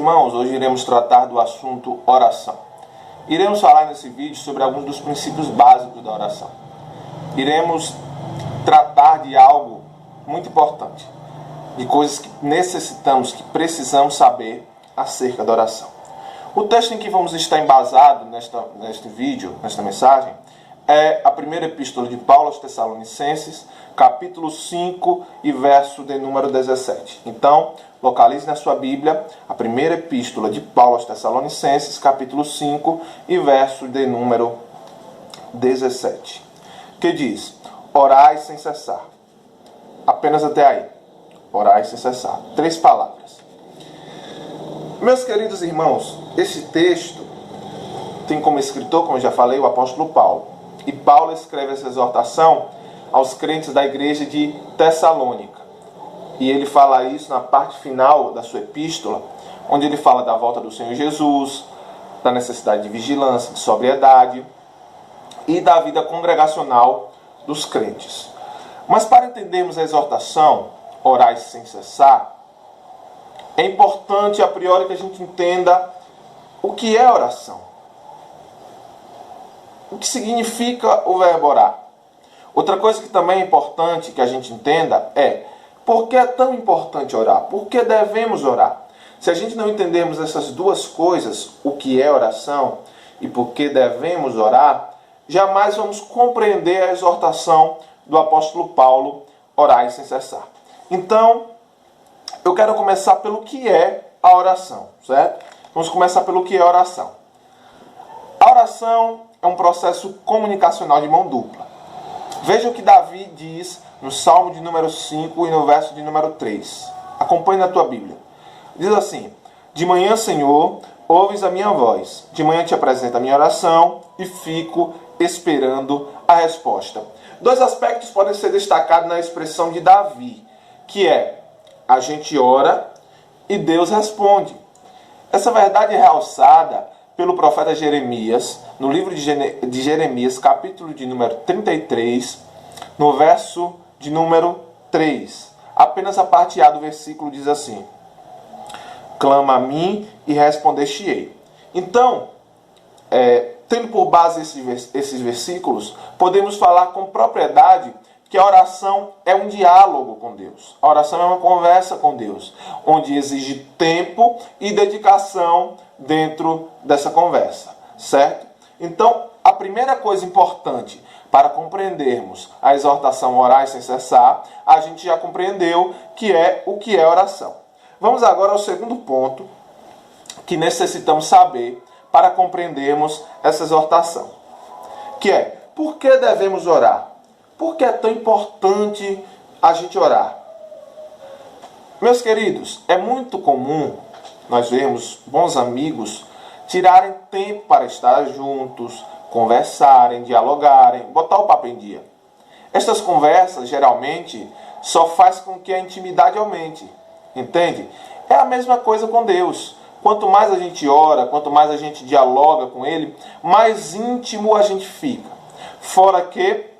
irmãos, hoje iremos tratar do assunto oração. Iremos falar nesse vídeo sobre alguns dos princípios básicos da oração. Iremos tratar de algo muito importante, de coisas que necessitamos, que precisamos saber acerca da oração. O texto em que vamos estar embasado neste vídeo, nesta mensagem, é a primeira epístola de Paulo aos Tessalonicenses, capítulo 5 e verso de número 17. Então, localize na sua Bíblia a primeira epístola de Paulo aos Tessalonicenses, capítulo 5 e verso de número 17. Que diz: orai sem cessar. Apenas até aí. Orai sem cessar. 3 palavras. Meus queridos irmãos, esse texto tem como escritor, como eu já falei, o apóstolo Paulo. E Paulo escreve essa exortação aos crentes da igreja de Tessalônica. E ele fala isso na parte final da sua epístola, onde ele fala da volta do Senhor Jesus, da necessidade de vigilância, de sobriedade e da vida congregacional dos crentes. Mas para entendermos a exortação, orai sem cessar, é importante a priori que a gente entenda o que é oração. O que significa o verbo orar? Outra coisa que também é importante que a gente entenda é por que é tão importante orar? Por que devemos orar? Se a gente não entendermos essas duas coisas, o que é oração e por que devemos orar, jamais vamos compreender a exortação do apóstolo Paulo, orai sem cessar. Então, eu quero começar pelo que é a oração, certo? Vamos começar pelo que é a oração. A oração é um processo comunicacional de mão dupla. Veja o que Davi diz no Salmo de número 5 e no verso de número 3. Acompanhe na tua Bíblia. Diz assim: de manhã, Senhor, ouves a minha voz. De manhã te apresento a minha oração e fico esperando a resposta. 2 aspectos podem ser destacados na expressão de Davi, que é: a gente ora e Deus responde. Essa verdade é realçada pelo profeta Jeremias, no livro de Jeremias, capítulo de número 33, no verso de número 3. Apenas a parte A do versículo diz assim: clama a mim e responder-te-ei. Então, tendo por base esses versículos, podemos falar com propriedade que a oração é um diálogo com Deus. A oração é uma conversa com Deus, onde exige tempo e dedicação dentro dessa conversa, certo? Então, a primeira coisa importante para compreendermos a exortação orai sem cessar, a gente já compreendeu o que é oração. Vamos agora ao segundo ponto que necessitamos saber para compreendermos essa exortação, que é: por que devemos orar? Por que é tão importante a gente orar? Meus queridos, é muito comum nós vermos bons amigos tirarem tempo para estar juntos, conversarem, dialogarem, botar o papo em dia. Estas conversas, geralmente, só faz com que a intimidade aumente. Entende? É a mesma coisa com Deus. Quanto mais a gente ora, quanto mais a gente dialoga com Ele, mais íntimo a gente fica. Fora que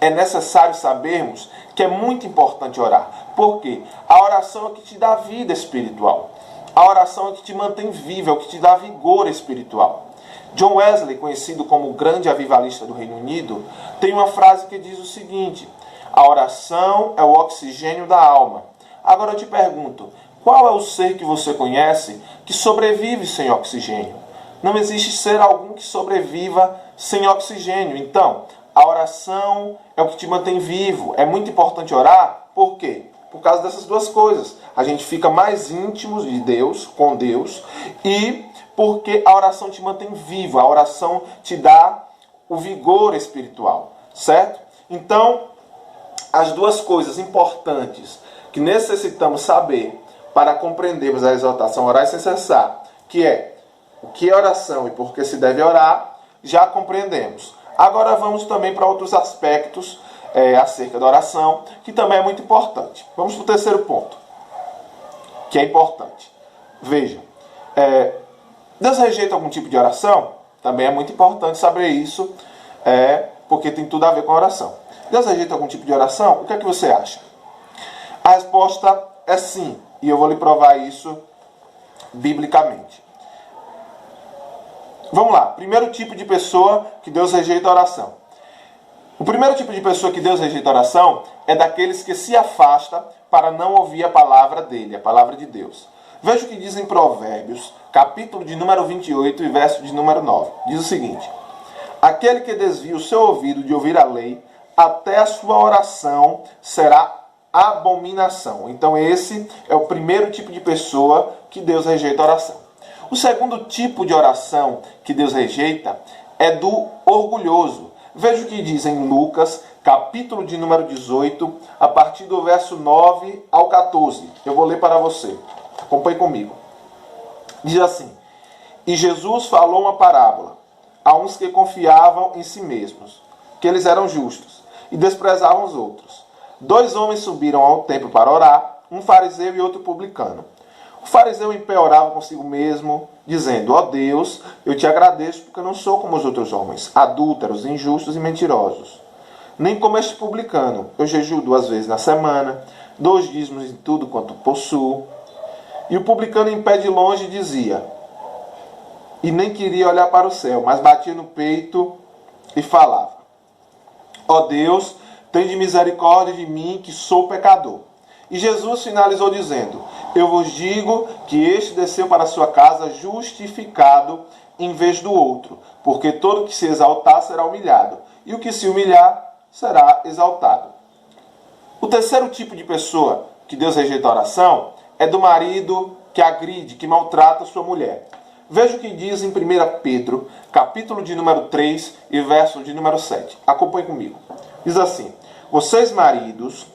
é necessário sabermos que é muito importante orar. Por quê? A oração é que te dá vida espiritual. A oração é que te mantém vivo, é o que te dá vigor espiritual. John Wesley, conhecido como o grande avivalista do Reino Unido, tem uma frase que diz o seguinte: a oração é o oxigênio da alma. Agora eu te pergunto, qual é o ser que você conhece que sobrevive sem oxigênio? Não existe ser algum que sobreviva sem oxigênio. Então, a oração é o que te mantém vivo. É muito importante orar. Por quê? Por causa dessas duas coisas. A gente fica mais íntimo de Deus, com Deus, e porque a oração te mantém vivo. A oração te dá o vigor espiritual, certo? Então, as duas coisas importantes que necessitamos saber para compreendermos a exortação orar sem cessar, que é o que é oração e por que se deve orar, já compreendemos. Agora vamos também para outros aspectos acerca da oração, que também é muito importante. Vamos para o terceiro ponto, que é importante. Veja, Deus rejeita algum tipo de oração? Também é muito importante saber isso, porque tem tudo a ver com a oração. Deus rejeita algum tipo de oração? O que é que você acha? A resposta é sim, e eu vou lhe provar isso biblicamente. Vamos lá. Primeiro tipo de pessoa que Deus rejeita a oração. O primeiro tipo de pessoa que Deus rejeita a oração é daqueles que se afastam para não ouvir a palavra dele, a palavra de Deus. Veja o que diz em Provérbios, capítulo de número 28 e verso de número 9. Diz o seguinte: aquele que desvia o seu ouvido de ouvir a lei, até a sua oração será abominação. Então esse é o primeiro tipo de pessoa que Deus rejeita a oração. O segundo tipo de oração que Deus rejeita é do orgulhoso. Veja o que diz em Lucas, capítulo de número 18, a partir do verso 9 ao 14. Eu vou ler para você. Acompanhe comigo. Diz assim: e Jesus falou uma parábola a uns que confiavam em si mesmos, que eles eram justos, e desprezavam os outros. 2 homens subiram ao templo para orar, um fariseu e outro publicano. O fariseu em pé orava consigo mesmo, dizendo: ó Deus, eu te agradeço porque eu não sou como os outros homens, adúlteros, injustos e mentirosos. Nem como este publicano, eu jejuo 2 vezes na semana, dou os dízimos em tudo quanto possuo. E o publicano em pé de longe dizia, e nem queria olhar para o céu, mas batia no peito e falava: ó Deus, tende misericórdia de mim, que sou pecador. E Jesus finalizou dizendo: eu vos digo que este desceu para a sua casa justificado em vez do outro, porque todo que se exaltar será humilhado, e o que se humilhar será exaltado. O terceiro tipo de pessoa que Deus rejeita a oração é do marido que agride, que maltrata sua mulher. Veja o que diz em 1 Pedro, capítulo de número 3 e verso de número 7. Acompanhe comigo. Diz assim: vocês maridos,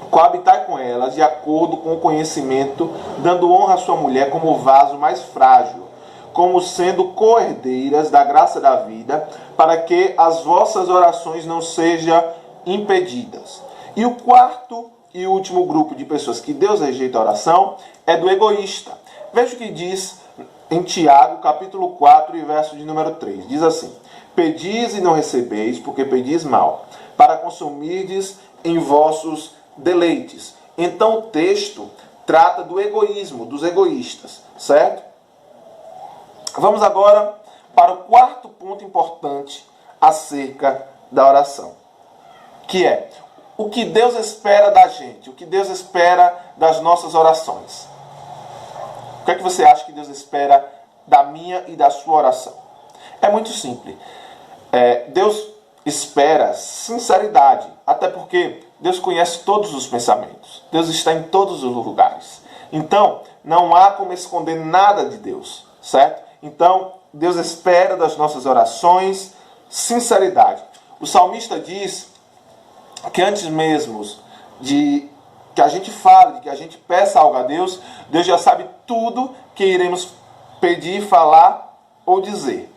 coabitai com elas de acordo com o conhecimento, dando honra à sua mulher como vaso mais frágil, como sendo co-herdeiras da graça da vida, para que as vossas orações não sejam impedidas. E o quarto e último grupo de pessoas que Deus rejeita a oração é do egoísta. Veja o que diz em Tiago, capítulo 4 e verso de número 3. Diz assim: pedis e não recebeis, porque pedis mal, para consumirdes em vossos deleites. Então o texto trata do egoísmo, dos egoístas, certo? Vamos agora para o quarto ponto importante acerca da oração, que é o que Deus espera da gente, o que Deus espera das nossas orações. O que é que você acha que Deus espera da minha e da sua oração? É muito simples. Deus espera sinceridade, até porque Deus conhece todos os pensamentos. Deus está em todos os lugares. Então, não há como esconder nada de Deus, certo? Então, Deus espera das nossas orações sinceridade. O salmista diz que antes mesmo de que a gente fale, de que a gente peça algo a Deus, Deus já sabe tudo que iremos pedir, falar ou dizer.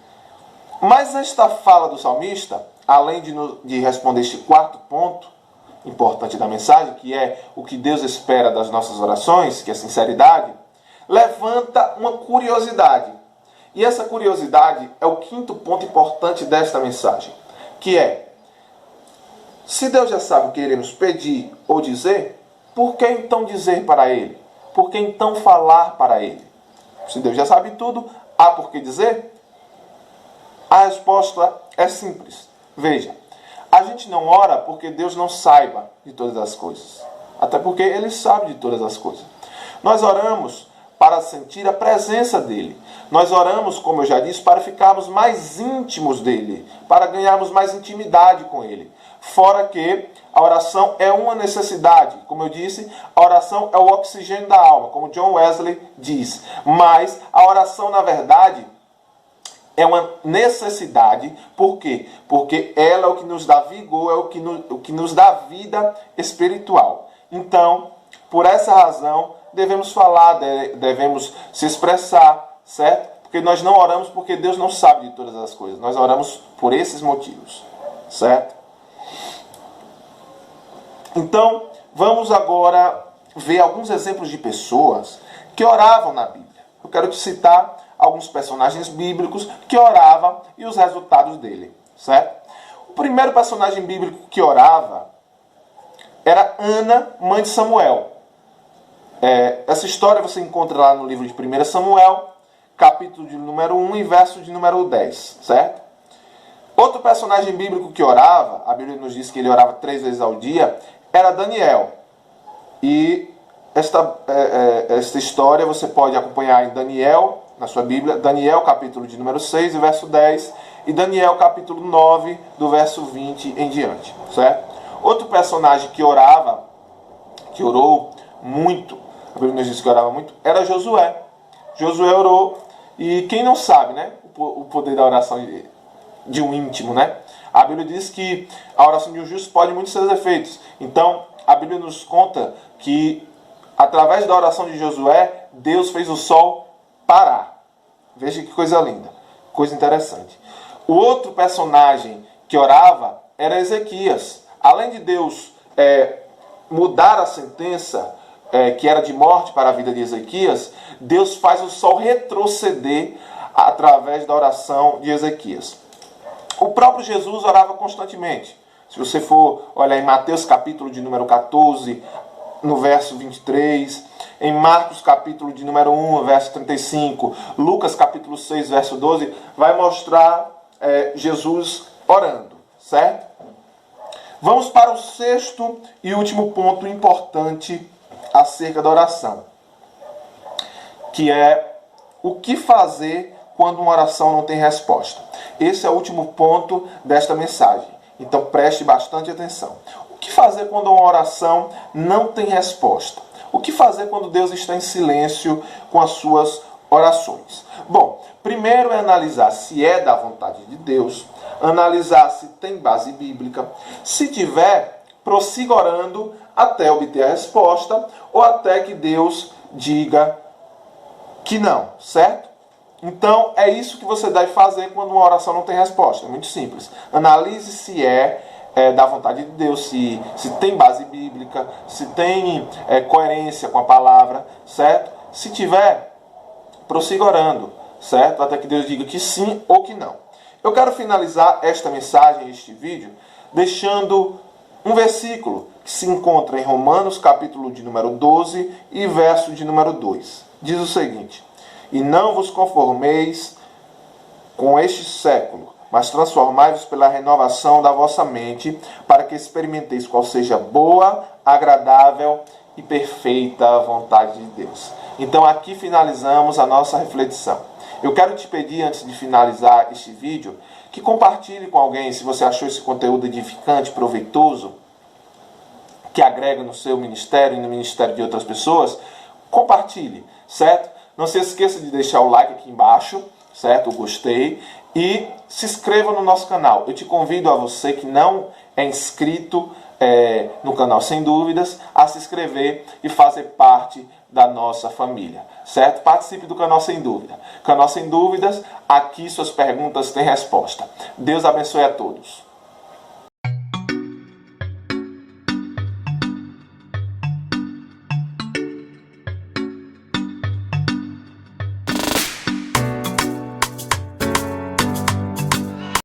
Mas esta fala do salmista, além de responder este quarto ponto importante da mensagem, que é o que Deus espera das nossas orações, que é a sinceridade, levanta uma curiosidade. E essa curiosidade é o quinto ponto importante desta mensagem, que é: se Deus já sabe o que iremos pedir ou dizer, por que então dizer para Ele? Por que então falar para Ele? Se Deus já sabe tudo, há por que dizer? A resposta é simples. Veja, a gente não ora porque Deus não saiba de todas as coisas. Até porque Ele sabe de todas as coisas. Nós oramos para sentir a presença dEle. Nós oramos, como eu já disse, para ficarmos mais íntimos dEle, para ganharmos mais intimidade com Ele. Fora que a oração é uma necessidade. Como eu disse, a oração é o oxigênio da alma, como John Wesley diz. Mas a oração, na verdade, é uma necessidade. Por quê? Porque ela é o que nos dá vigor, é o que nos dá vida espiritual. Então, por essa razão, devemos falar, devemos se expressar, certo? Porque nós não oramos porque Deus não sabe de todas as coisas. Nós oramos por esses motivos, certo? Então, vamos agora ver alguns exemplos de pessoas que oravam na Bíblia. Eu quero te citar alguns personagens bíblicos que oravam e os resultados dele, certo? O primeiro personagem bíblico que orava era Ana, mãe de Samuel. Essa história você encontra lá no livro de 1 Samuel, capítulo de número 1 e verso de número 10, certo? Outro personagem bíblico que orava, a Bíblia nos diz que ele orava 3 vezes ao dia, era Daniel. E esta história você pode acompanhar em Daniel, na sua Bíblia, Daniel capítulo de número 6 e verso 10, e Daniel capítulo 9, do verso 20 em diante, certo? Outro personagem que orou muito, a Bíblia nos diz que orava muito, era Josué. Josué orou, e quem não sabe, né, o poder da oração de um íntimo, né? A Bíblia diz que a oração de um justo pode muitos seus efeitos. Então, a Bíblia nos conta que, através da oração de Josué, Deus fez o sol parar. Veja que coisa linda, coisa interessante. O outro personagem que orava era Ezequias. Além de Deus mudar a sentença que era de morte para a vida de Ezequias, Deus faz o sol retroceder através da oração de Ezequias. O próprio Jesus orava constantemente. Se você for olhar em Mateus capítulo de número 14, no verso 23, em Marcos capítulo de número 1, verso 35, Lucas capítulo 6, verso 12, vai mostrar Jesus orando, certo? Vamos para o sexto e último ponto importante acerca da oração, que é o que fazer quando uma oração não tem resposta. Esse é o último ponto desta mensagem. Então preste bastante atenção. O que fazer quando uma oração não tem resposta? O que fazer quando Deus está em silêncio com as suas orações? Bom, primeiro é analisar se é da vontade de Deus, analisar se tem base bíblica. Se tiver, prossiga orando até obter a resposta ou até que Deus diga que não, certo? Então, é isso que você deve fazer quando uma oração não tem resposta. É muito simples. Analise se é da vontade de Deus, se tem base bíblica, se tem coerência com a palavra, certo? Se tiver, prossiga orando, certo? Até que Deus diga que sim ou que não. Eu quero finalizar esta mensagem, este vídeo, deixando um versículo que se encontra em Romanos, capítulo de número 12 e verso de número 2. Diz o seguinte: e não vos conformeis com este século, mas transformai-vos pela renovação da vossa mente, para que experimenteis qual seja boa, agradável e perfeita vontade de Deus. Então aqui finalizamos a nossa reflexão. Eu quero te pedir, antes de finalizar este vídeo, que compartilhe com alguém, se você achou esse conteúdo edificante, proveitoso, que agrega no seu ministério e no ministério de outras pessoas, compartilhe, certo? Não se esqueça de deixar o like aqui embaixo, certo? O gostei. E se inscreva no nosso canal. Eu te convido a você que não é inscrito no canal Sem Dúvidas, a se inscrever e fazer parte da nossa família, certo? Participe do canal Sem Dúvida. Canal Sem Dúvidas, aqui suas perguntas têm resposta. Deus abençoe a todos.